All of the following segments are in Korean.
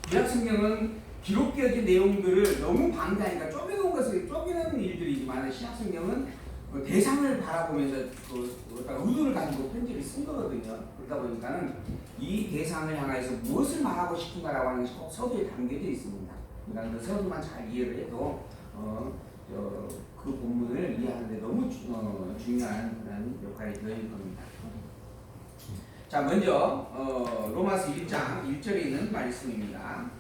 구약 성경은 기록되어진 내용들을 너무 방대하니까 쪼개는 일들이지만 신약 성경은 대상을 바라보면서 어떤 의도를 가지고 편지를 쓴 거거든요. 그러다 보니까는 이 대상을 향해서 무엇을 말하고 싶은가라고 하는 것이 꼭 서두에 담겨져 있습니다. 그러니까 그 서두만 잘 이해를 해도 그 본문을 이해하는데 너무 중요한 그런 역할이 되어질 겁니다. 자, 먼저 로마서 1장 1절에 있는 말씀입니다.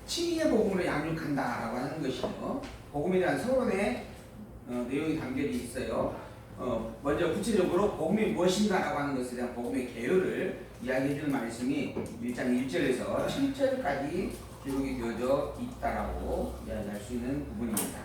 칭의의 복음으로 양육한다라고 하는 것이요. 복음에 대한 서론의 내용이 담겨져 있어요. 먼저 구체적으로 복음이 무엇인가라고 하는 것에 대한 복음의 개요를 이야기해주는 말씀이 1장 1절에서 7절까지 기록이 되어져 있다라고 이야기할 수 있는 부분입니다.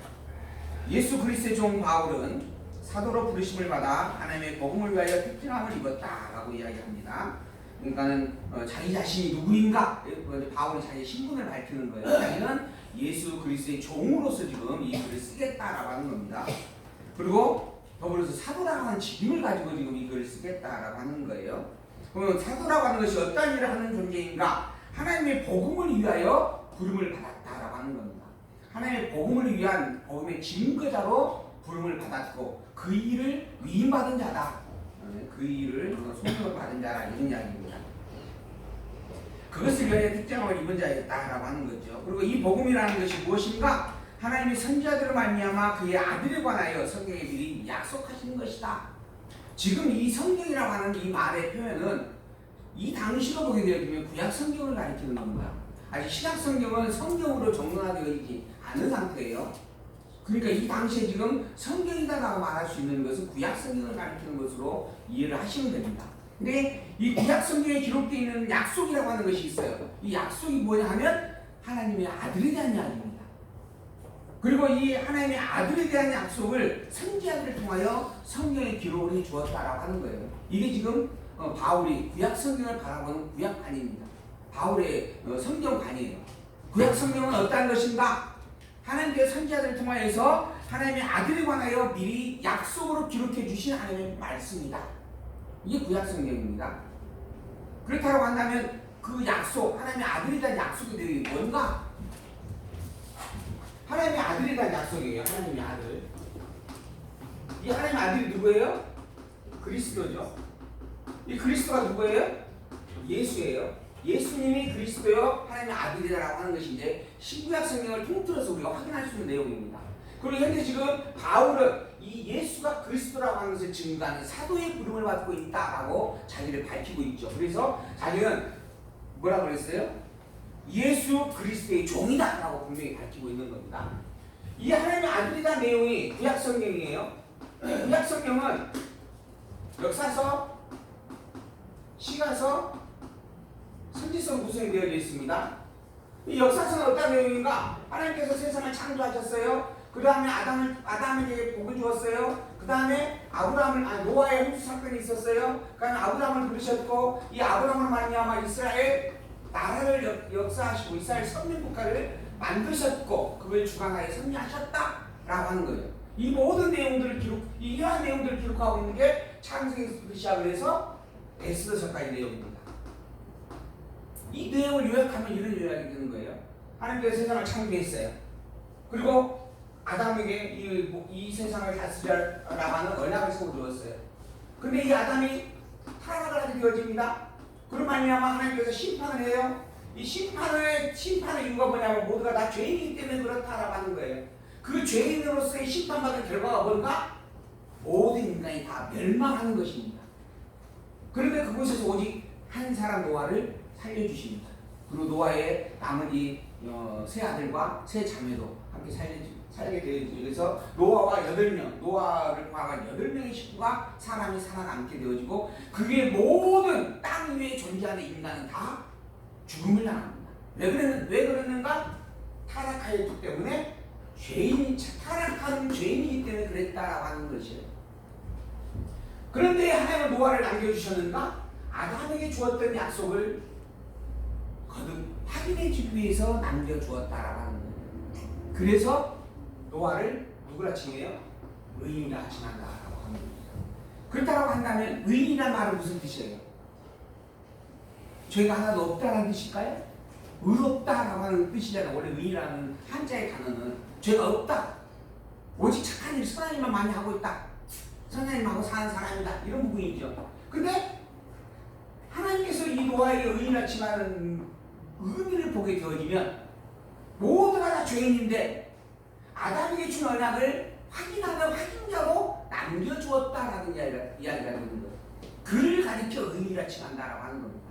예수 그리스도의 종 바울은 사도로 부르심을 받아 하나님의 복음을 위하여 특징함을 입었다라고 이야기합니다. 그러니까는 자기 자신이 누구인가? 바울이 자기의 신분을 밝히는 거예요. 자기는 예수 그리스도의 종으로서 지금 이 글을 쓰겠다라고 하는 겁니다. 그리고 더불어서 사도라고 하는 직임을 가지고 지금 이 글을 쓰겠다라고 하는 거예요. 그러면 사도라고 하는 것이 어떤 일을 하는 존재인가? 하나님의 복음을 위하여 부름을 받았다라고 하는 겁니다. 하나님의 복음을 위한 복음의 증거자로 부름을 받았고 그 일을 위임받은 자다. 그 일을 소명을 받은 자라 이런 이야기입니다. 그것을 위하여 특정함을 입은 자였다라고 하는 거죠. 그리고 이 복음이라는 것이 무엇인가? 하나님이 선지자들을 말미암아 그의 아들에 관하여 성경에 미리 약속하신 것이다. 지금 이 성경이라고 하는 이 말의 표현은 이 당시로 보게 되어지면 구약 성경을 가리키는 겁니다. 아직 신약 성경은 성경으로 정론화되어 있지 않은 상태예요. 그러니까 이 당시에 지금 성경이다라고 말할 수 있는 것은 구약 성경을 가리키는 것으로 이해를 하시면 됩니다. 근데 이 구약 성경에 기록되어 있는 약속이라고 하는 것이 있어요. 이 약속이 뭐냐 하면 하나님의 아들에 대한 이야기입니다. 그리고 이 하나님의 아들에 대한 약속을 선지자들을 통하여 성경에 기록을 해 주었다라고 하는 거예요. 이게 지금 바울이 구약 성경을 바라보는 구약관입니다. 바울의 성경관이에요. 구약 성경은 어떠한 것인가? 하나님께서 선지자들을 통하여서 하나님의 아들에 관하여 미리 약속으로 기록해 주신 하나님의 말씀이다. 이게 구약 성경입니다. 그렇다고 한다면 그 약속, 하나님의 아들에 대한 약속의 내용이 뭔가? 하나님의 아들에 대한 약속이에요. 하나님의 아들. 이 하나님의 아들이 누구예요? 그리스도죠. 이 그리스도가 누구예요? 예수예요. 예수님이 그리스도요 하나님의 아들이라고 하는 것이 이제 신구약 성경을 통틀어서 우리가 확인할 수 있는 내용입니다. 그리고 현재 지금 바울은 이 예수가 그리스도라고 하는 것을 증거하는 사도의 부름을 받고 있다라고 자기를 밝히고 있죠. 그래서 자기는 뭐라고 그랬어요? 예수 그리스도의 종이다라고 분명히 밝히고 있는 겁니다. 이 하나님의 아들이다 내용이 구약 성경이에요. 구약 성경은 역사서, 시가서, 선지서 구성이 되어 있습니다. 이 역사서는 어떤 내용인가? 하나님께서 세상을 창조하셨어요. 그 다음에 아담에게 복을 주었어요. 그 다음에 노아의 홍수 사건이 있었어요. 그 다음에 아브라함을 부르셨고 이 아브라함을 말미암아 이스라엘 나라를 역사하시고 이스라엘 선민국가를 만드셨고 그걸 주관하여 섭리하셨다라고 하는 거예요. 이 모든 내용들을 이러한 내용들을 기록하고 있는 게 창세기부터 시작을 해서 에스더서까지 내용입니다. 이 내용을 요약하면 이런 요약이 되는 거예요. 하나님께서 세상을 창조했어요. 그리고 아담에게 이 세상을 다스리라고 하는 언약을 세워 두었어요. 근데 이 아담이 타락을 하게 되어집니다. 그런 말미암아 하나님께서 심판을 해요. 이 심판의 이유가 뭐냐면 모두가 다 죄인이기 때문에 그렇다라고 하는 거예요. 그 죄인으로서의 심판받은 결과가 뭔가? 모든 인간이 다 멸망하는 것입니다. 그런데 그곳에서 오직 한 사람 노아를 살려주십니다. 그리고 노아의 나머지 세 아들과 세 자매도 함께 살게 되어지죠. 그래서 노아를 포함한 8명의 식구가 사람이 살아남게 되어지고 그게 모든 땅 위에 존재하는 인간은 다 죽음을 당합니다. 왜 그랬는가? 타락하였기 때문에 타락한 죄인이기 때문에 그랬다라고 하는 것이에요. 그런데 하나님은 노아를 남겨주셨는가? 아담에게 주었던 약속을 거듭 확인해 주기 위해서 남겨주었다라고 하는 거예요. 그래서 노아를 누구라 칭해요? 의인이라 칭한다라고 하는 겁니다. 그렇다고 한다면 의인이라는 말은 무슨 뜻이에요? 죄가 하나도 없다는 뜻일까요? 의롭다라고 하는 뜻이잖아요. 원래 의라는 한자의 단어는 죄가 없다. 오직 착한 일, 선한 일만 많이 하고 있다. 선한 일만 하고 사는 사람이다. 이런 부분이죠. 근데 하나님께서 이 노아에게 의인을 칭하는 의미를 보게 되어지면 모두가 다 죄인인데 아담에게 준 언약을 확인하는 확인자로 남겨주었다라는 이야기가 되는 거예요. 그를 가리켜 의인이라 칭한다라고 하는 겁니다.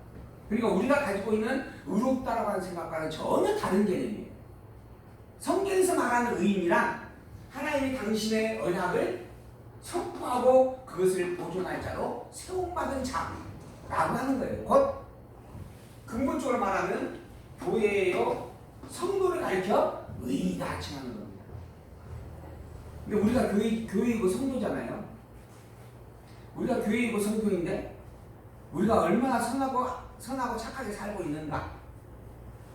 그러니까 우리가 가지고 있는 의롭다라고 하는 생각과는 전혀 다른 개념이에요. 성경에서 말하는 의인이란 하나님이 당신의 언약을 선포하고 그것을 보존할 자로 세움받은 자라고 하는 거예요. 곧 근본적으로 말하는 교회요 성도를 가리켜 의인이다 칭하는 겁니다. 근데 우리가 교회이고 성도잖아요. 우리가 교회이고 성도인데 우리가 얼마나 선하고 착하게 살고 있는가?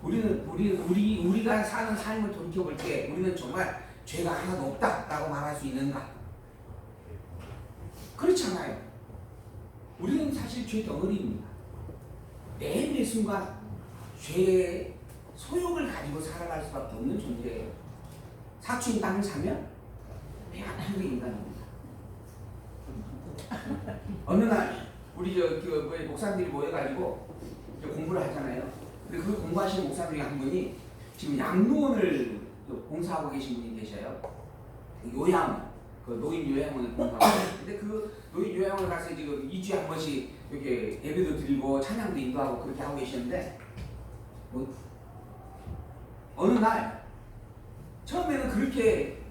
우리가 사는 삶을 돌이켜볼 때 우리는 정말 죄가 하나도 없다라고 말할 수 있는가? 그렇잖아요. 우리는 사실 죄 덩어리입니다. 매일 순간 죄의 소욕을 가지고 살아갈 수밖에 없는 존재예요. 사촌 땅을 사면 배가 아픈 게 인간입니다. 어느 날 우리 목사님들이 모여가지고 공부를 하잖아요. 근데 그 공부하시는 목사 중에 한 분이 지금 양로원을 공사하고 계신 분이 계셔요. 요양원, 그 노인 요양원을 공사하고. 근데 그 노인 요양원을 가서 지금 2주에 한 번씩 이렇게 예배도 드리고 찬양도 인도하고 그렇게 하고 계시는데 어느 날 처음에는 그렇게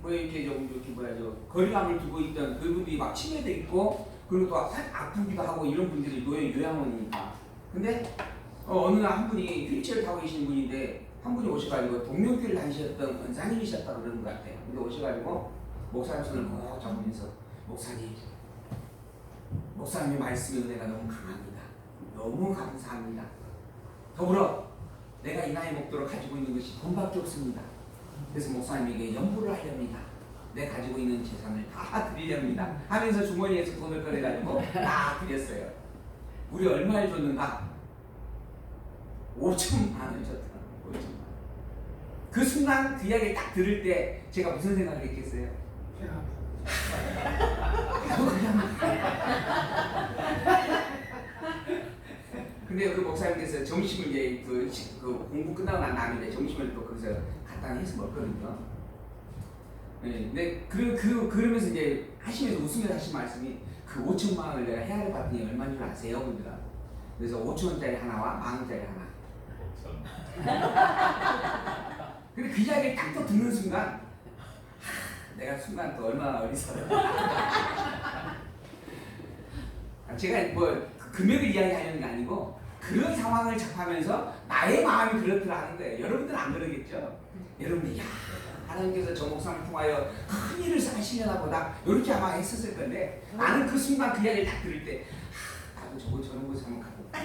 거리감을 두고 있던 그분들이 막 치매도 있고 그리고 또 아프기도 하고 이런 분들이 노인 요양원이니까. 근데 어느 날 한 분이 휠체어를 타고 계시는 분인데 한 분이 오셔가지고 동명교회를 다니셨던 권사님이셨다고 그러는 것 같아요. 근데 오셔가지고 목사님 손을 꼭 잡으면서 목사님의 말씀의 은혜가 너무 강합니다. 너무 감사합니다. 더불어 내가 이 나이 먹도록 가지고 있는 것이 돈밖에 없습니다. 그래서 목사님에게 연부를 하렵니다. 내 가지고 있는 재산을 다 드리렵니다. 하면서 주머니에서 돈을 꺼내가지고 다 드렸어요. 우리 얼마를 줬는가? 5천만 원을 줬더라고요. 5천만 원. 그 순간 그 이야기를 딱 들을 때 제가 무슨 생각을 했겠어요? 나도 그냥 근데 그 목사님께서 점심을 이제 그 공부 끝나고 난 다음에 점심을 또 거기서 간단히 해서 먹거든요. 네, 근데 그러면서 이제 하시면서 웃으면서 하신 말씀이 그 5천만 원을 내가 헤아려 봤더니 얼마인 줄 아세요? 그러더라고요. 그래서 5천원짜리 하나와 10,000원짜리 하나. 근데 그 이야기를 딱 또 듣는 순간 내가 순간 또 얼마나 어리석어. 제가 뭐 금액을 이야기하려는 게 아니고 그런 상황을 접하면서 나의 마음이 그렇더라 하는 거예요. 여러분들은 안 그러겠죠? 여러분들 야 하나님께서 저 목사를 통하여 큰 일을 하시려나 보다 이렇게 아마 했었을 건데 나는 그 순간 그 이야기를 딱 들을 때 나도 저런 거 한번 가볼까?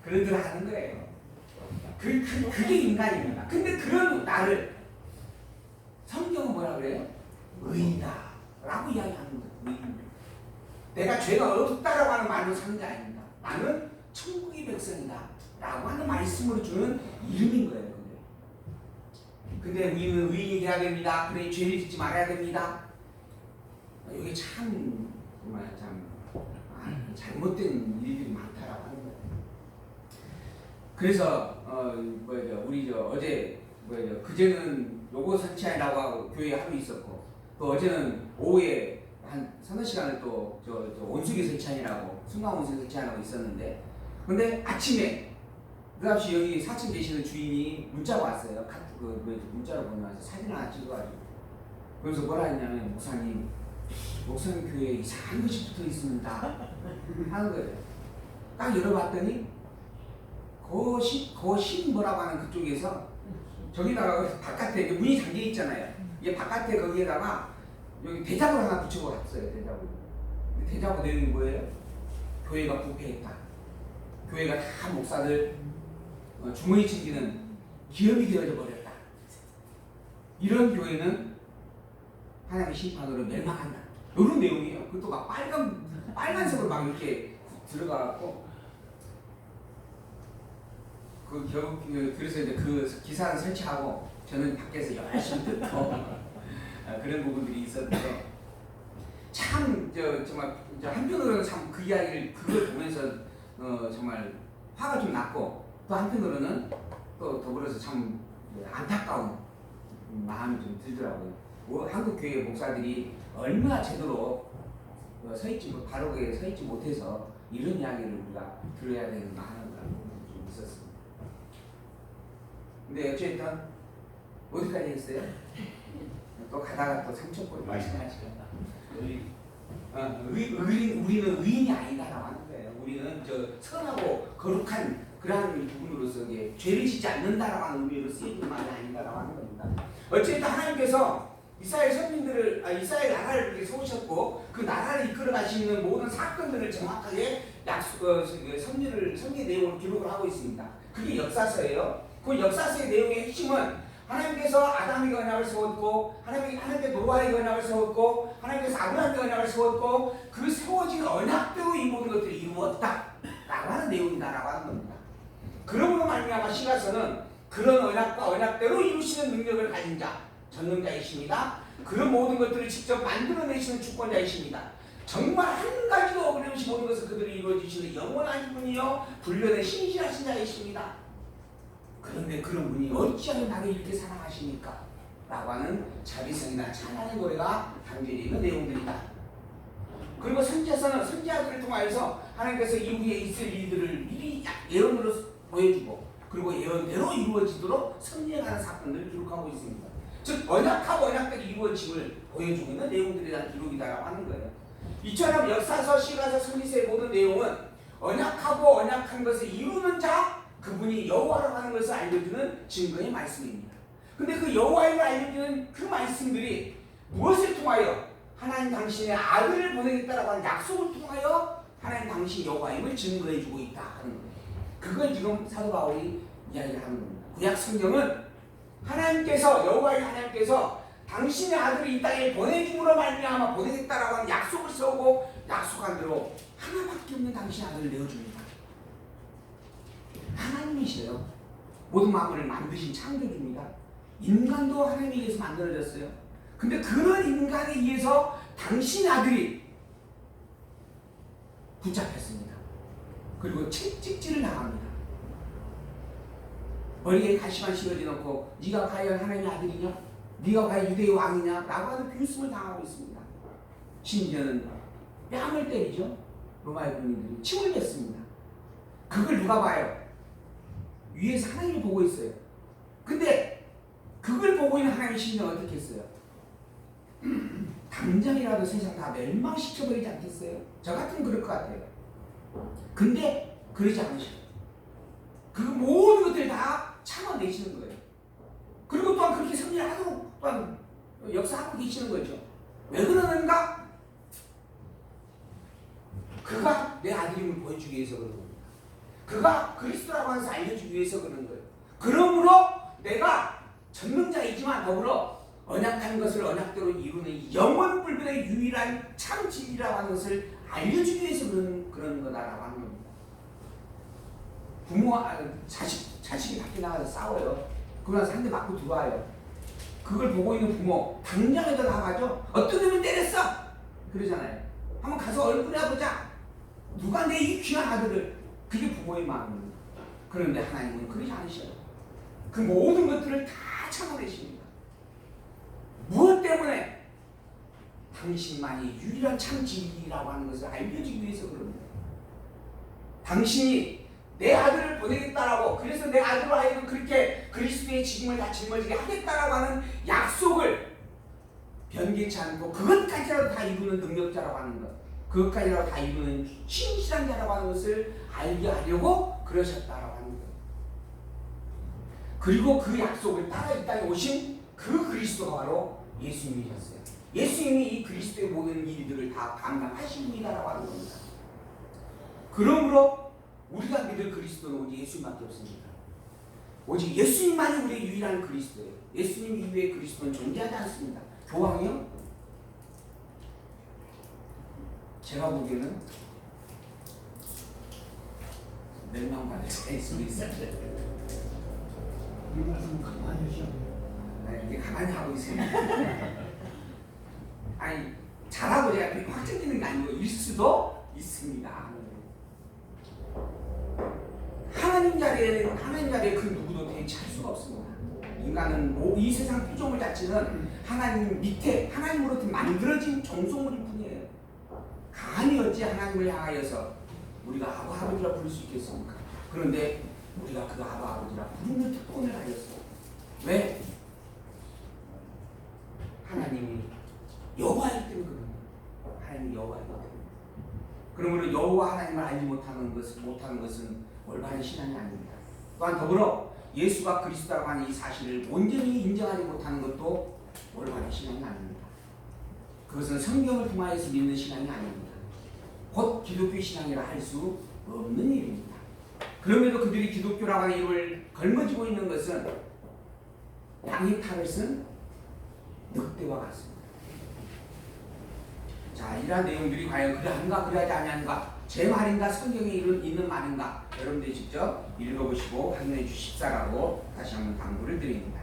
그러더라 하는 거예요. 그게 인간입니다. 근데 그런 나를 성경은 뭐라 그래요? 의인이다 라고 이야기하는 거예요. 의인. 내가 죄가 없다라고 하는 말로 사는 게 아닙니다. 나는 천국의 백성이다 라고 하는 말씀으로 주는 이름인 거예요. 근데 우리는 의인이 돼야 됩니다. 그래 죄를 짓지 말아야 됩니다. 이게 참 정말 참 잘못된 일들이 많다라고 하는 거예요. 그래서 우리 어제 그제는 요거 설치하라고 하고 교회에 하루 있었고 또 어제는 오후에 한 서너 시간을 또 온수기 설치하느라고 순간 온수기 설치하라고 있었는데 근데 아침에 그다음에 여기 4층 계시는 주인이 문자가 왔어요. 문자로 보내와서 사진 하나 찍어가지고 그래서 뭐라 했냐면 목사님 교회에 이상한 것이 붙어 있습니다 하는 거예요. 딱 열어봤더니 거신 뭐라고 하는 그쪽에서 저기다가 바깥에 문이 잠겨 있잖아요. 이게 바깥에 거기에다가 여기 대자보를 하나 붙여놨어요. 대자보 내용이 뭐예요? 교회가 부패했다. 교회가 다 목사들 주머니 챙기는 기업이 되어져 버렸다. 이런 교회는 하나님의 심판으로 멸망한다. 이런 내용이에요. 그것도 막 빨간색으로 막 이렇게 들어가고 그래서 이제 그 기사를 설치하고 저는 밖에서 열심히 듣고 그런 부분들이 있었는데 참 정말 한편으로는 참 그 이야기를 그걸 보면서 정말 화가 좀 났고 또 한편으로는 또 더불어서 참 안타까운 마음이 좀 들더라고요. 한국 교회 목사들이 얼마나 제대로 바르게 서 있지 못해서 이런 이야기를 우리가 들어야 되는 많은 부분이 좀 있었습니다. 근데 어쨌든 어디까지 했어요? 또 가다가 또 상처골 말씀하시겠다. 우리는 의인이 아니다라고 하는 거예요. 우리는 선하고 거룩한 그러한 부분으로서 죄를 짓지 않는다라고 하는 의미로 쓰이는 말이 아니다라고 하는 겁니다. 어쨌든 하나님께서 이스라엘 이스라엘 나라를 그렇게 세우셨고 그 나라를 이끌어 가시는 모든 사건들을 정확하게 선지 내용으로 기록을 하고 있습니다. 그게 역사서예요. 그 역사서의 내용의 핵심은 하나님께서 아담에게 언약을 세웠고 하나님께서 노아에게 언약을 세웠고 하나님께서 아브라함에게 언약을 세웠고 그 세워진 언약대로 이 모든 것들을 이루었다라고 하는 내용이다라고 하는 겁니다. 그러므로 말미암아 시가서는 그런 언약과 언약대로 이루시는 능력을 가진 자 전능자이십니다. 그런 모든 것들을 직접 만들어내시는 주권자이십니다. 정말 한 가지도 어그러움없이 모든 것을 그들이 이루어주시는 영원한 분이요 불변의 신실하신 자이십니다. 그런데 그런 분이 어찌하여 나를 이렇게 사랑하십니까? 라고 하는 자비성이나 찬양의 노래가 담겨져 있는 내용들이다. 그리고 선지자서는 선지자들을 통하여서 하나님께서 이후에 있을 일들을 미리 예언으로 보여주고 그리고 예언대로 이루어지도록 선지해가는 사건들을 기록하고 있습니다. 즉 언약하고 언약대로 이루어짐을 보여주고 있는 내용들에 대한 기록이다라고 하는 거예요. 이처럼 역사서, 시가서, 선지서의 모든 내용은 언약하고 언약한 것을 이루는 자 그분이 여호와라고 하는 것을 알려주는 증거의 말씀입니다. 근데 그 여호와임을 알려주는 그 말씀들이 무엇을 통하여 하나님 당신의 아들을 보내겠다라고 하는 약속을 통하여 하나님 당신 여호와임을 증거해주고 있다 하는 거예요. 그걸 지금 사도 바울이 이야기를 하는 겁니다. 구약 성경은 하나님께서 여호와의 하나님께서 당신의 아들을 이 땅에 보내줌으로 말미암아 보내겠다라고 하는 약속을 세우고 약속한 대로 하나밖에 없는 당신의 아들을 내어줍니다. 하나님이시래요. 모든 만물을 만드신 창조주입니다. 인간도 하나님에 의해서 만들어졌어요. 근데 그런 인간에 의해서 당신의 아들이 붙잡혔습니다. 그리고 채찍질을 당합니다. 머리에 가시만 씌워져 놓고 네가 과연 하나님의 아들이냐? 네가 과연 유대의 왕이냐? 라고 하는 비웃음을 당하고 있습니다. 심지어는 뺨을 때리죠. 로마의 군인들이 침을 뱉습니다. 그걸 누가 봐요? 위에서 하나님이 보고 있어요. 근데 그걸 보고 있는 하나님의 심정은 어떻게 했어요? 당장이라도 세상 다 멸망시켜버리지 않겠어요? 저 같으면 그럴 것 같아요. 근데 그러지 않으셔요. 그 모든 것들을 다 참아내시는 거예요. 그리고 또한 그렇게 승리를 하도록 또한 역사하고 계시는 거죠. 왜 그러는가? 그가 내 아들임을 보여주기 위해서 그런 겁니다. 그가 그리스도라고 하는 것을 알려주기 위해서 그런 거예요. 그러므로 내가 전능자이지만 더불어 언약한 것을 언약대로 이루는 영원불변의 유일한 참 진리라고 하는 것을 알려주기 위해서 그런 거다라고 하는 겁니다. 부모와 자식이 밖에 나가서 싸워요. 그러면서 한 대 맞고 들어와요. 그걸 보고 있는 부모 당장에도 나가죠. 어떤 놈이 때렸어? 그러잖아요. 한번 가서 얼굴이나 보자. 누가 내 이 귀한 아들을. 그게 부모의 마음입니다. 그런데 하나님은 그러지 않으셔요. 그 모든 것들을 다 참아내십니다. 무엇 때문에? 당신만이 유일한 참 진리라고 하는 것을 알려주기 위해서 그럽니다. 당신이 내 아들을 보내겠다라고, 그래서 내 아들로 하여금 그렇게 그리스도의 직임을 다 짊어지게 하겠다라고 하는 약속을 변개치 않고 그것까지라도 다 이루는 능력자라고 하는 것, 그것까지라도 다 이루는 신실한 자라고 하는 것을 알게 하려고 그러셨다라고 하는 것. 그리고 그 약속을 따라 이 땅에 오신 그 그리스도가 바로 예수님이셨어요. 예수님이 이 그리스도의 모든 일들을 다 감당하신 분이다라고 하는 겁니다. 그러므로 우리가 믿을 그리스도는 오직 예수님밖에 없습니다. 오직 예수님만이 우리의 유일한 그리스도예요. 예수님 이외의 그리스도는 존재하지 않습니다. 교황이요? 제가 보기에는 몇 명 받을 수 있어요. 이 말씀 가만히 하셔야 돼요. 네, 이게 가만히 하고 있습니다. 아니 잘하고 제가 그렇게 확정되는 게 아니고 일 수도 있습니다. 하나님 자리에 그 누구도 대체할 수가 없습니다. 인간은 이 세상 피조물 자체는 하나님 밑에 하나님으로부터 만들어진 정성물일 뿐이에요. 감히 어찌 하나님을 향하여서 우리가 아버지라 부를 수 있겠습니까? 그런데 우리가 그 아버지라 부르는 특권을 하였어. 왜? 하나님이 여호와이기 때문에 그런 거예요. 하나님이 여호와이기 때문에. 그러므로 여호와 하나님을 알지 못하는 것은 올바른 신앙이 아닙니다. 또한 더불어 예수가 그리스도라고 하는 이 사실을 온전히 인정하지 못하는 것도 올바른 신앙이 아닙니다. 그것은 성경을 통하여서 믿는 신앙이 아닙니다. 곧 기독교 신앙이라 할 수 없는 일입니다. 그럼에도 그들이 기독교라고 하는 이름을 걸머쥐고 있는 것은 양의 탈을 쓴 늑대와 같습니다. 자, 이러한 내용들이 과연 그러한가 그러하지 아니한가, 제 말인가 성경에 있는 말인가, 여러분들이 직접 읽어보시고 확인해 주십사라고 다시 한번 당부를 드립니다.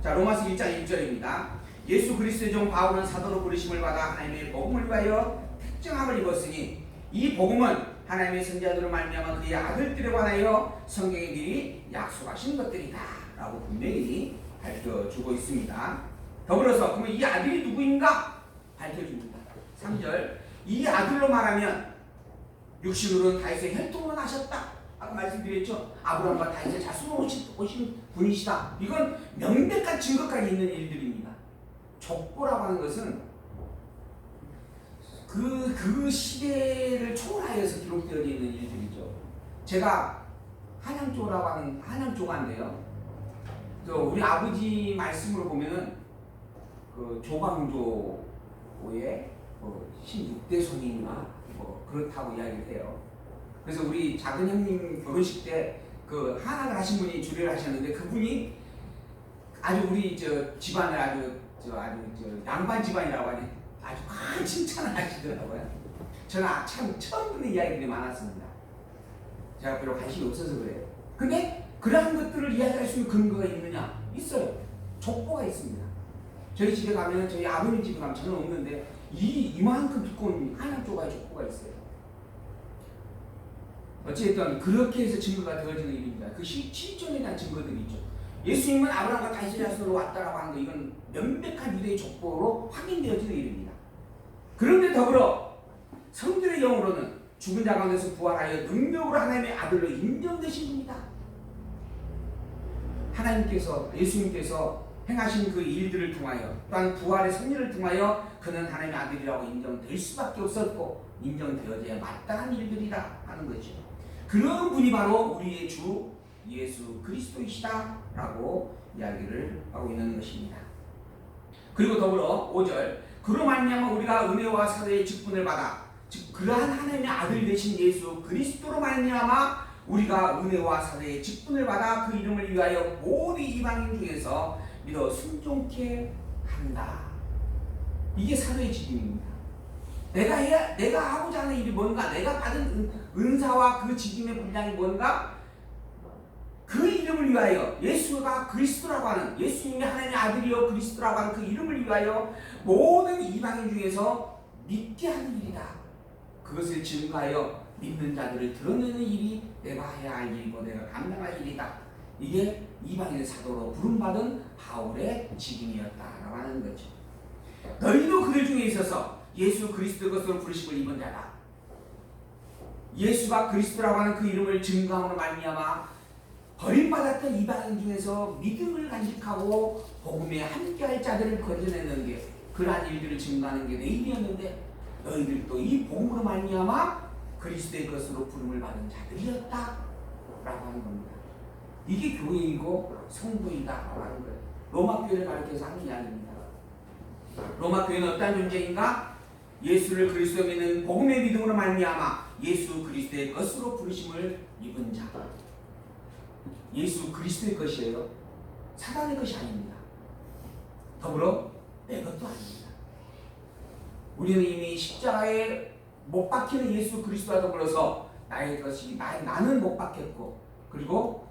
자, 로마서 1장 1절입니다. 예수 그리스도의 종 바울은 사도로 부르심을 받아 하나님의 복음을 위하여 특정함을 입었으니 이 복음은 하나님의 선지자들로 말미암아 그의 아들들에 관하여 성경에 미리 약속하신 것들이다 라고 분명히 밝혀주고 있습니다. 더불어서 그러면 이 아들이 누구인가 밝혀줍니다. 3절, 이 아들로 말하면 육신으로는 다윗의 혈통으로 나셨다. 아까 말씀드렸죠. 아브라함과 다윗의 자손으로 오신 분이시다. 이건 명백한 증거까지 있는 일들입니다. 족보라고 하는 것은 그 시대를 초월하여서 기록되어 있는 일들이죠. 제가 한양조라고 하는 한양조가인데요. 우리 아버지 말씀으로 보면은 그 조광조의 16대 손인가 그렇다고 이야기를 해요. 그래서 우리 작은 형님 결혼식 때 그 한학을 하신 분이 주례를 하셨는데 그분이 아주 우리 집안을 아주 양반 집안이라고 하니 아주 큰 칭찬을 하시더라고요. 저는 참 처음 듣는 이야기들이 많았습니다. 제가 별로 관심이 없어서 그래요. 근데 그러한 것들을 이야기할 수 있는 근거가 있느냐? 있어요. 족보가 있습니다. 저희 집에 가면, 저희 아버님 집에 가면 저는 없는데 이만큼 두꺼운 한양조가의 족보가 있어요. 어쨌든 그렇게 해서 증거가 되어지는 일입니다. 그 실존에 대한 증거들이 있죠. 예수님은 아브라함과 다윗의 자손으로 왔다라고 하는 거, 이건 명백한 유대의 족보로 확인되어지는 일입니다. 그런데 더불어 성들의 영으로는 죽은 자 가운데서 부활하여 능력으로 하나님의 아들로 인정되신 분이다. 하나님께서, 예수님께서 행하신 그 일들을 통하여, 또한 부활의 승리를 통하여 그는 하나님의 아들이라고 인정될 수밖에 없었고 인정되어져야 마땅한 일들이다 하는 거죠. 그런 분이 바로 우리의 주 예수 그리스도이시다 라고 이야기를 하고 있는 것입니다. 그리고 더불어 5절, 그로 말미암아 우리가 은혜와 사도의 직분을 받아, 즉 그러한 하나님의 아들 되신 예수 그리스도로 말미암아 우리가 은혜와 사도의 직분을 받아 그 이름을 위하여 모든 이방인 중에서 믿어 순종케 한다. 이게 사도의 직임입니다. 내가 하고자 하는 일이 뭔가, 내가 받은 은사와 그 직임의 분량이 뭔가, 그 이름을 위하여, 예수가 그리스도라고 하는, 예수님이 하나님의 아들이요 그리스도라고 하는 그 이름을 위하여 모든 이방인 중에서 믿게 하는 일이다. 그것을 증거하여 믿는 자들을 드러내는 일이 내가 해야 할 일이고 내가 감당할 일이다. 이게 이방인의 사도로 부름받은 바울의 직임이었다라고 하는 거죠. 너희도 그들 중에 있어서 예수 그리스도의 것으로 부르심을 입은 자다. 예수가 그리스도라고 하는 그 이름을 증거함으로 말미암아 버림받았던 이방인 중에서 믿음을 간직하고 복음에 함께할 자들을 건져내는 게, 그러한 일들을 증거하는 게 내 일이었는데 너희들도 이 복음으로 말미암아 그리스도의 것으로 부름을 받은 자들이었다 라고 하는 겁니다. 이게 교회이고 성도이다 라고 하는 거예요. 로마 교회를 가르쳐서 하는 이야기입니다. 로마 교회는 어떤 존재인가? 예수를 그리스도 믿는 복음의 믿음으로 말미암아 예수 그리스도의 것으로 부르심을 입은 자. 예수 그리스도의 것이에요. 사단의 것이 아닙니다. 더불어 내 것도 아닙니다. 우리는 이미 십자가에 못 박히는 예수 그리스도와 더불어서 나의 것이 나는 못 박혔고, 그리고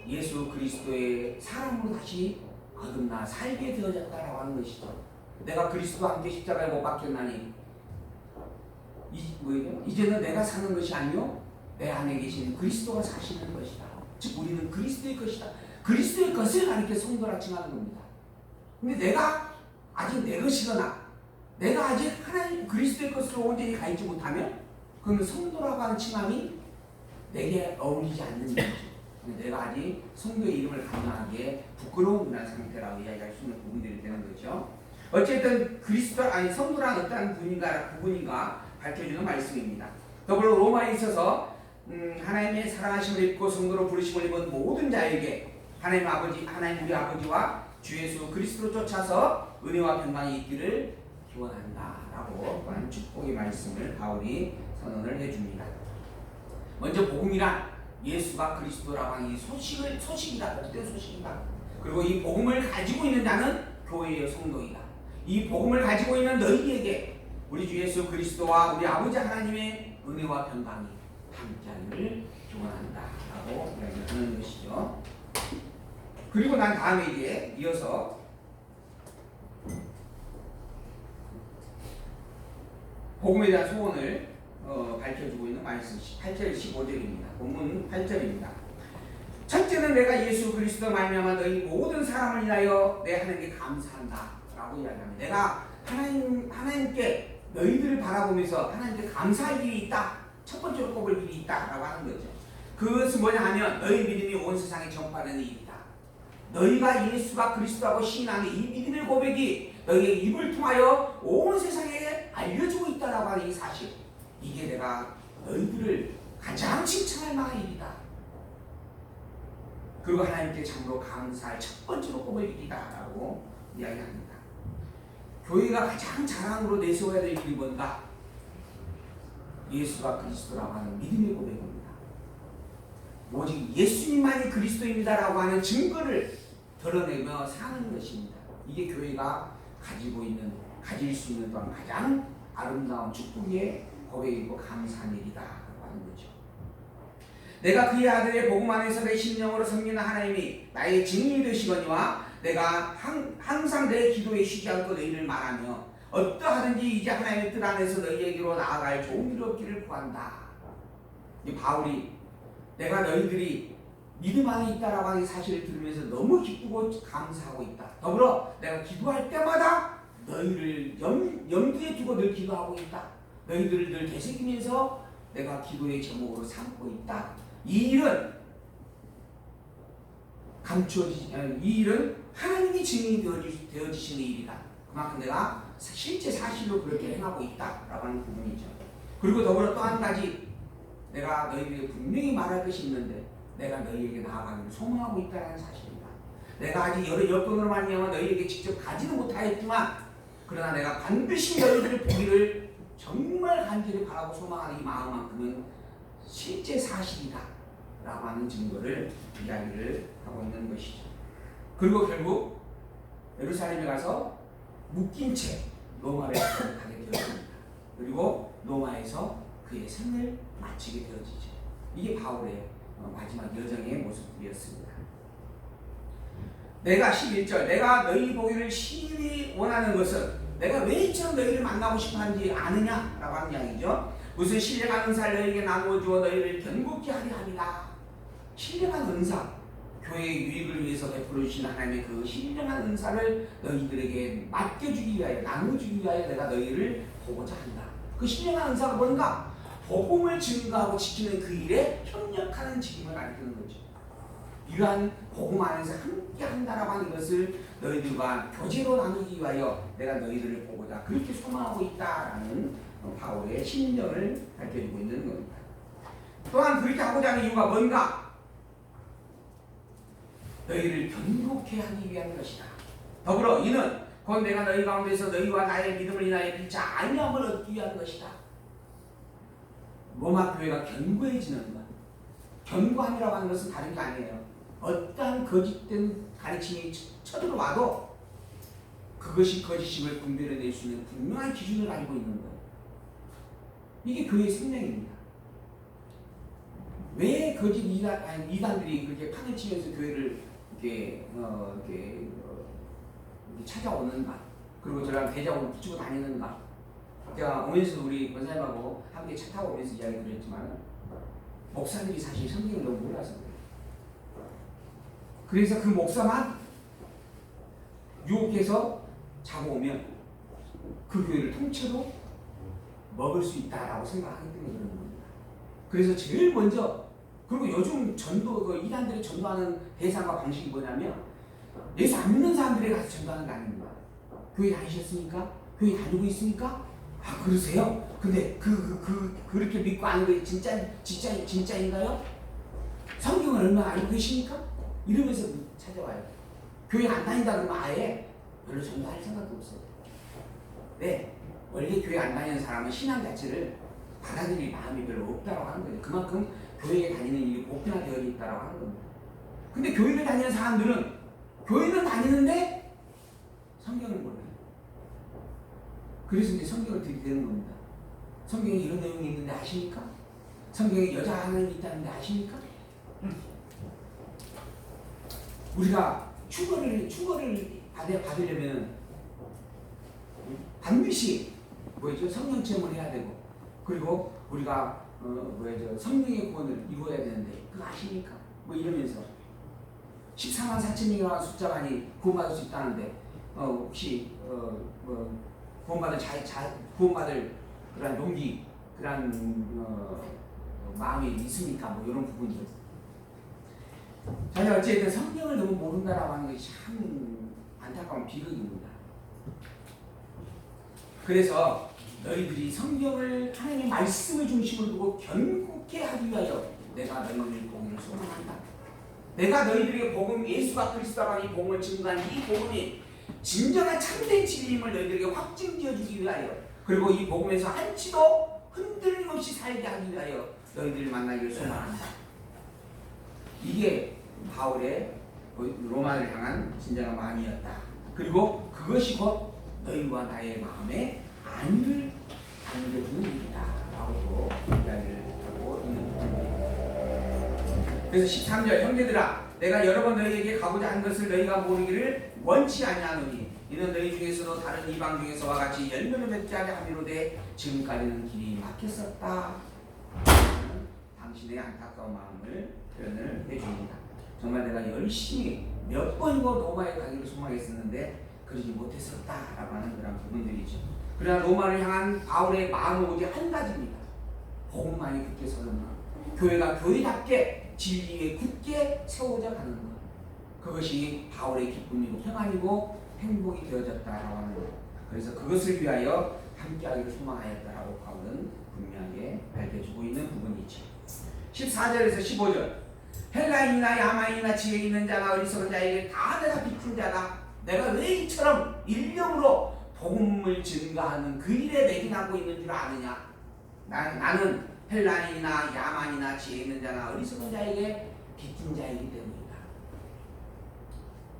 예수 그리스도의 사람으로 다시 거듭나 살게 되어졌다라고 하는 것이죠. 내가 그리스도와 함께 십자가에 못 박혔나니 이제는 내가 사는 것이 아니요 내 안에 계신 그리스도가 사시는 것이다. 즉 우리는 그리스도의 것이다. 그리스도의 것을 가리켜 성도라 칭하는 겁니다. 근데 내가 아직 내 것이거나 내가 아직 하나님 그리스도의 것으로 온전히 가 있지 못하면 그건 성도라고 하는 칭함이 내게 어울리지 않는 거죠. 내가 아직 성도의 이름을 감당하기에 부끄러운 상태라고 이야기할 수 있는 부분들이 되는 거죠. 어쨌든 성도란 어떤 부분인가 밝혀주는 말씀입니다. 더불어 로마에 있어서 하나님의 사랑하심을 입고 성도로 부르심을 입은 모든 자에게 하나님 우리 아버지와 주 예수 그리스도로 쫓아서 은혜와 평강이 있기를 기원한다라고 하는 축복의 말씀을 바울이 선언을 해줍니다. 먼저 복음이란 예수가 그리스도라고 하는 이 소식이다. 복된 소식이다. 그리고 이 복음을 가지고 있는 자는 교회의 성도이다. 이 복음을 가지고 있는 너희에게 우리 주 예수 그리스도와 우리 아버지 하나님의 은혜와 평강이 함께하기를 기원한다라고 이야기하는 것이죠. 그리고 난 다음에 이제 이어서 복음에 대한 소원을 밝혀주고 있는 말씀 8절 15절입니다. 본문 8절입니다. 첫째는 내가 예수 그리스도 말미암아 너희 모든 사람을 위하여 내 하나님께 감사한다 라고 이야기합니다. 내가 하나님께 너희들을 바라보면서 하나님께 감사할 일이 있다. 첫 번째로 꼽을 일이 있다라고 하는 거죠. 그것은 뭐냐 하면 너희 믿음이 온 세상에 전파되는 일이다. 너희가 예수가 그리스도라고 시인하는 이 믿음의 고백이 너희의 입을 통하여 온 세상에 알려지고 있다라고 하는 이 사실, 이게 내가 너희들을 가장 칭찬할 만한 일이다. 그리고 하나님께 참으로 감사할 첫 번째로 꼽을 일이다라고 이야기합니다. 교회가 가장 자랑으로 내세워야 될 일이 뭔가? 예수가 그리스도라고 하는 믿음의 고백입니다. 오직 예수님만이 그리스도입니다라고 하는 증거를 드러내며 사는 것입니다. 이게 교회가 가질 수 있는 또한 가장 아름다운 축복의 고백이고 감사한 일이다라고 하는 거죠. 내가 그의 아들의 복음 안에서 내 심령으로 섬기는 하나님이 나의 증인이 되시거니와 내가 항상 내 기도에 쉬지 않고 너희를 말하며 어떠하든지 이제 하나님의 뜻 안에서 너희에게로 나아갈 좋은 일이 없기를 구한다. 이 바울이 내가 너희들이 믿음 안에 있다라고 하는 사실을 들으면서 너무 기쁘고 감사하고 있다. 더불어 내가 기도할 때마다 너희를 염두에 두고 늘 기도하고 있다. 너희들을 늘 되새기면서 내가 기도의 제목으로 삼고 있다. 이 일은 하나님이 증인이 되어지시는 일이다. 그만큼 내가 실제 사실로 그렇게 행하고 있다라고 하는 부분이죠. 그리고 더불어 또 한 가지 내가 너희에게 분명히 말할 것이 있는데 내가 너희에게 나아가기를 소망하고 있다는 사실입니다. 내가 아직 여러 여건으로 말미암아 너희에게 직접 가지는 못하였지만 그러나 내가 반드시 너희들을 보기를 정말 간절히 바라고 소망하는 이 마음만큼은 실제 사실이다 라고 하는 증거를 이야기를 하고 있는 것이죠. 그리고 결국 예루살렘에 가서 묶인 채 로마에 가게 되었습니다. 그리고 로마에서 그의 생을 마치게 되어지죠. 이게 바울의 마지막 여정의 모습이었습니다. 내가 11절 내가 너희 보기를 심히 원하는 것은 내가 왜 이처럼 너희를 만나고 싶어하는지 아느냐라고 하는 이야기죠. 무슨 신령한 은사를 너희에게 나누어 주어 너희를 견고케 하려 함이다. 신령한 은사, 교회의 유익을 위해서 베풀어 주신 하나님의 그 신령한 은사를 너희들에게 맡겨주기 위하여 나눠주기 위하여 내가 너희를 보고자 한다. 그 신령한 은사가 뭔가? 복음을 증거하고 지키는 그 일에 협력하는 직임을 가리키는 거죠. 이러한 복음 안에서 함께 한다라고 하는 것을 너희들과 교제로 나누기 위하여 내가 너희들을 보고자 그렇게 소망하고 있다라는 바울의 심령을 밝혀주고 있는 겁니다. 또한 그렇게 하고자 하는 이유가 뭔가? 너희를 견고케 하기 위한 것이다. 더불어 이는 곧 내가 너희 가운데서 너희와 나의 믿음을 인하여 빛자 아니함을 얻기 위한 것이다. 로마 교회가 견고해지는 것. 견고함이라고 하는 것은 다른 게 아니에요. 어떠한 거짓된 가르침이 쳐들어와도 그것이 거짓임을 분별해낼 수 있는 분명한 기준을 가지고 있는 거예요. 이게 교회의 생명입니다. 왜 거짓 이단들이 그렇게 판을 치면서 교회를 이렇게 찾아오는가? 그리고 저랑 대작을 붙이고 다니는가? 제가 오면서 우리 권사님하고 함께 차 타고 오면서 이야기 드렸지만 목사들이 사실 성경을 너무 몰라서 그래요. 그래서 그 목사만 유혹해서 잡아오면 그 교회를 통째로 먹을 수 있다라고 생각하기 때문에 그러는 겁니다. 그래서 제일 먼저, 그리고 요즘 전도, 그 이단들이 전도하는 대상과 방식이 뭐냐면 예수 안 믿는 사람들에 가서 전도하는 게 아닙니다. 교회 다니셨습니까? 교회 다니고 있습니까? 아, 그러세요? 근데 그렇게 믿고 아는 게 진짜인가요? 성경을 얼마나 알고 계십니까? 이러면서 찾아와요. 교회 안 다닌다 그러면 아예 별로 전도할 생각도 없어요. 네, 원래 교회 안 다니는 사람은 신앙 자체를 받아들일 마음이 별로 없다고 하는 거예요. 그만큼 교회에 다니는 일이 보편화되어 있다고 하는 겁니다. 근데 교회를 다니는 사람들은 교회는 다니는데 성경을 몰라요. 그래서 이제 성경을 들이대는 겁니다. 성경에 이런 내용이 있는데 아십니까? 성경에 여자 하나님이 있다는데 아십니까? 우리가 충고를 받으려면 반드시 성령 체험을 해야 되고, 그리고 우리가 성령의 구원을 이루어야 되는데 그거 아십니까? 이러면서 14만 4천명이라는 숫자만이 구원받을 수 있다는데 혹시 구원받을 그런 용기, 그런 마음이 있습니까? 이런 부분들. 자녀 어쨌든 성경을 너무 모른다라고 하는 것이 참 안타까운 비극입니다. 그래서 너희들이 성경을, 하나님의 말씀을 중심으로 두고 견고케 하기 위하여 내가 너희들의 복음을 소망한다. 내가 너희들에게 복음, 예수가 그리스도라는 이 복음을 증거한 이 복음이 진정한 참된 진리임을 너희들에게 확증지어 주기 위하여, 그리고 이 복음에서 한치도 흔들림 없이 살게 하기 위하여 너희들을 만나기를 소망한다. 이게 바울의 로마를 향한 진정한 마음이었다. 그리고 그것이 곧 너희와 나의 마음에 안을 안겨주는 일이다 라고 이야기를 하고 있는 겁니다. 그래서 13절, 형제들아 내가 여러 번 너희에게 가고자 한 것을 너희가 모르기를 원치 아니하노니 이는 너희 중에서도 다른 이방 중에서와 같이 열매를 맺지 아니함이로되 지금까지는 길이 막혔었다. 당신의 안타까운 마음을 표현을 해줍니다. 정말 내가 열심히 몇 번이고 로마에 가기를 소망했었는데 그러지 못했었다라고 하는 그런 부분들이죠. 그러나 로마를 향한 바울의 마음은 오직 한 가지입니다. 복음만이 굳게 서는 마음. 교회가 교회답게 진리에 굳게 세워져 가는 것. 그것이 바울의 기쁨이고 평안이고 행복이 되어졌다라고 하는 것. 그래서 그것을 위하여 함께하기를 소망하였다라고 바울은 분명하게 밝혀주고 있는 부분이죠. 14절에서 15절. 헬라인이나 야만인이나 지혜 있는 자나 어리석은 자에게 다 내가 빚진 자다. 내가 왜 이처럼 인력으로 복음을 증가하는 그 일에 매진하고 있는 줄 아느냐? 나는 헬라인이나 야만이나 지혜 있는 자나 어리석은 자에게 빚진 자이기 때문이다.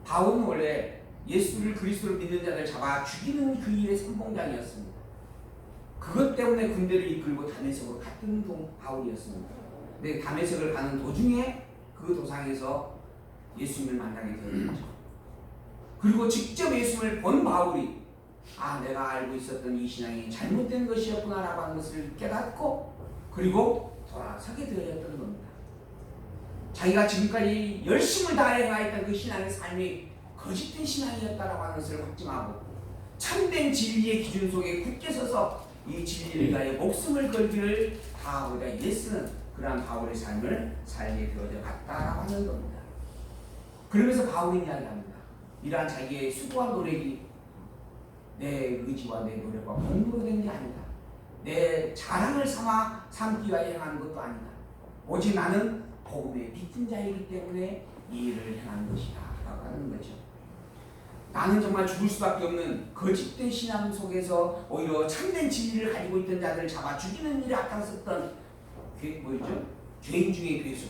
바울은 원래 예수를 그리스도를 믿는 자들 잡아 죽이는 그 일의 선봉장이었습니다. 그것 때문에 군대를 이끌고 다메섹으로 갔던 바울이었습니다. 근데 다메섹을 가는 도중에 그 도상에서 예수님을 만나게 되었죠. 그리고 직접 예수님을 본 바울이 내가 알고 있었던 이 신앙이 잘못된 것이었구나라고 하는 것을 깨닫고 그리고 돌아서게 되었던 겁니다. 자기가 지금까지 열심을 다해 행하였던 그 신앙의 삶이 거짓된 신앙이었다라고 하는 것을 확증하고 참된 진리의 기준 속에 굳게 서서 이 진리를 위하여 목숨을 걸기를 다하고자 애쓰는 그러한 바울의 삶을 살게 되어져 갔다라고 하는 겁니다. 그러면서 바울이 이야기합니다. 이러한 자기의 수고와 노력이 내 의지와 내 노력과 공로로 된 게 아니다. 내 자랑을 삼기 위하여 행하는 것도 아니다. 오직 나는 복음의 빚진 자이기 때문에 이 일을 행하는 것이다 라고 하는 거죠. 나는 정말 죽을 수밖에 없는 거짓된 신앙 속에서 오히려 참된 진리를 가지고 있던 자들을 잡아 죽이는 일에 앞장섰던 죄인 중에 괴수.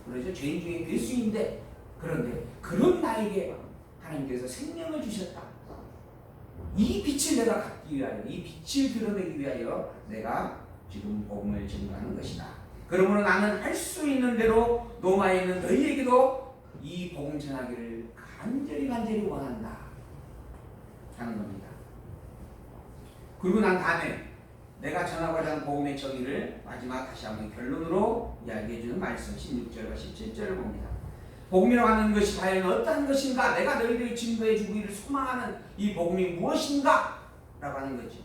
그러죠? 죄인 중에 괴수인데, 그런데 그런 나에게 하나님께서 생명을 주셨다. 이 빛을 내가 갖기 위하여, 이 빛을 드러내기 위하여 내가 지금 복음을 증거하는 것이다 그러므로 나는 할 수 있는 대로 로마에 있는 너희에게도 이 복음 전하기를 간절히 원한다 하는 겁니다. 그리고 난 다음에 내가 전하고자 하는 복음의 정의를 마지막 다시 한번 결론으로 이야기해 주는 말씀 16절과 17절을 봅니다. 복음이라고 하는 것이 과연 어떠한 것인가? 내가 너희들이 증거해 주기를 소망하는 이 복음이 무엇인가? 라고 하는 거죠.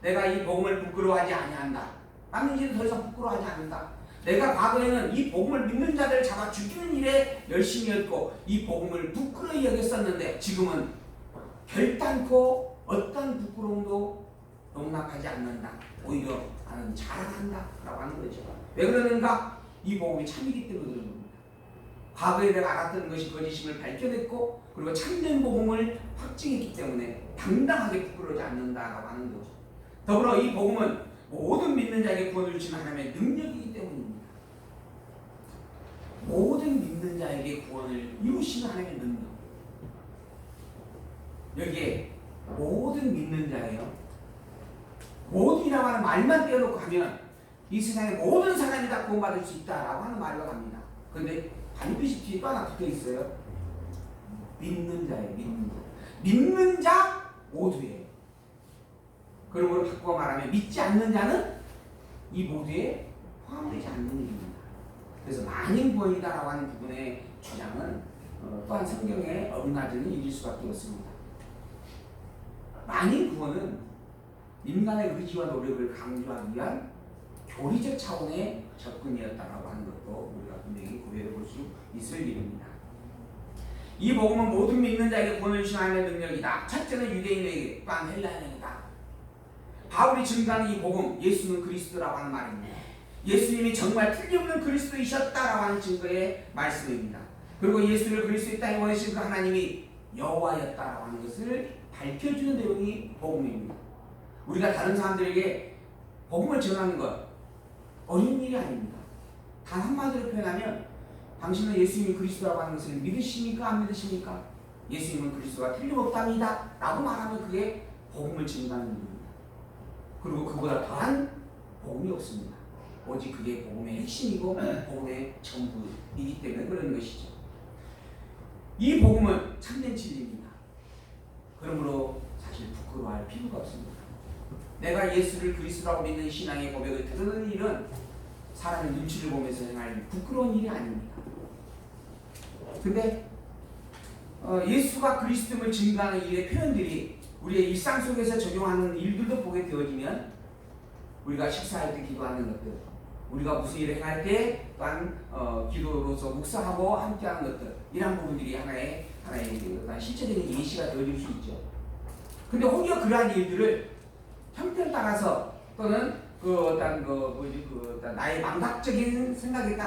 내가 이 복음을 부끄러워하지 아니한다. 나는 이제 더 이상 부끄러워하지 않는다. 내가 과거에는 이 복음을 믿는 자들을 잡아 죽이는 일에 열심히 했고 이 복음을 부끄러이 여겼었는데 지금은 결단코 어떤 부끄러움도 용납하지 않는다. 오히려 나는 자랑한다 라고 하는 거죠. 왜 그러는가? 이 복음이 참이기 때문에 그런 겁니다. 과거에 내가 알았던 것이 거짓임을 밝혀냈고 그리고 참된 복음을 확증했기 때문에 당당하게 부끄러워하지 않는다라고 하는 거죠. 더불어 이 복음은 모든 믿는 자에게 구원을 주신 하나님의 능력이기 때문입니다. 모든 믿는 자에게 구원을 이루시는 하나님의 능력. 여기에 모든 믿는 자예요. 모든이라고 하는 말만 떼어놓고 하면 이 세상의 모든 사람이 다 구원받을 수 있다라고 하는 말로 갑니다. 그런데 반드시 뒤에 또 하나 붙어 있어요. 믿는 자예요. 믿는 자. 믿는 자 모두예요. 그러므로 바꿔 말하면 믿지 않는 자는 이 모두에 포함되지 않는 일입니다. 그래서 만인 구원이다라고 하는 부분의 주장은 또한 성경에 어긋나지는 일일 수밖에 없습니다. 만인 구원은 인간의 의지와 노력을 강조하기 위한 교리적 차원의 접근이었다라고 하는 것도 우리가 분명히 고려해 볼 수 있을 일입니다. 이 복음은 모든 믿는 자에게 구원을 주신 하나님의 능력이다. 첫째는 유대인에게, 또한 헬라인에게다. 바울이 증거하는 이 복음, 예수는 그리스도라고 하는 말입니다. 예수님이 정말 틀림없는 그리스도이셨다라고 하는 증거의 말씀입니다. 그리고 예수를 그리스도의 땅에 원하신 그 하나님이 여호와였다라고 하는 것을 밝혀주는 내용이 복음입니다. 우리가 다른 사람들에게 복음을 전하는 것 어려운 일이 아닙니다. 단 한마디로 표현하면 당신은 예수님이 그리스도라고 하는 것을 믿으십니까? 안 믿으십니까? 예수님은 그리스도가 틀림없답니다 라고 말하면 그게 복음을 증거하는 일입니다. 그리고 그보다 더한 복음이 없습니다. 오직 그게 복음의 핵심이고 복음의 전부이기 때문에 그런 것이죠. 이 복음은 참된 진리입니다. 그러므로 사실 부끄러워할 필요가 없습니다. 내가 예수를 그리스도라고 믿는 신앙의 고백을 드러내는 일은 사람의 눈치를 보면서 행할 부끄러운 일이 아닙니다. 근데 예수가 그리스도임을 증거하는 일의 표현들이 우리의 일상 속에서 적용하는 일들도 보게 되어지면 우리가 식사할 때 기도하는 것들, 우리가 무슨 일을 행할 때 또한 기도로서 묵상하고 함께하는 것들, 이런 부분들이 하나의 실체적인 예시가 되어질 수 있죠. 근데 혹여 그러한 일들을 형태에 따라서 또는 어떤 나의 망각적인 생각에 따라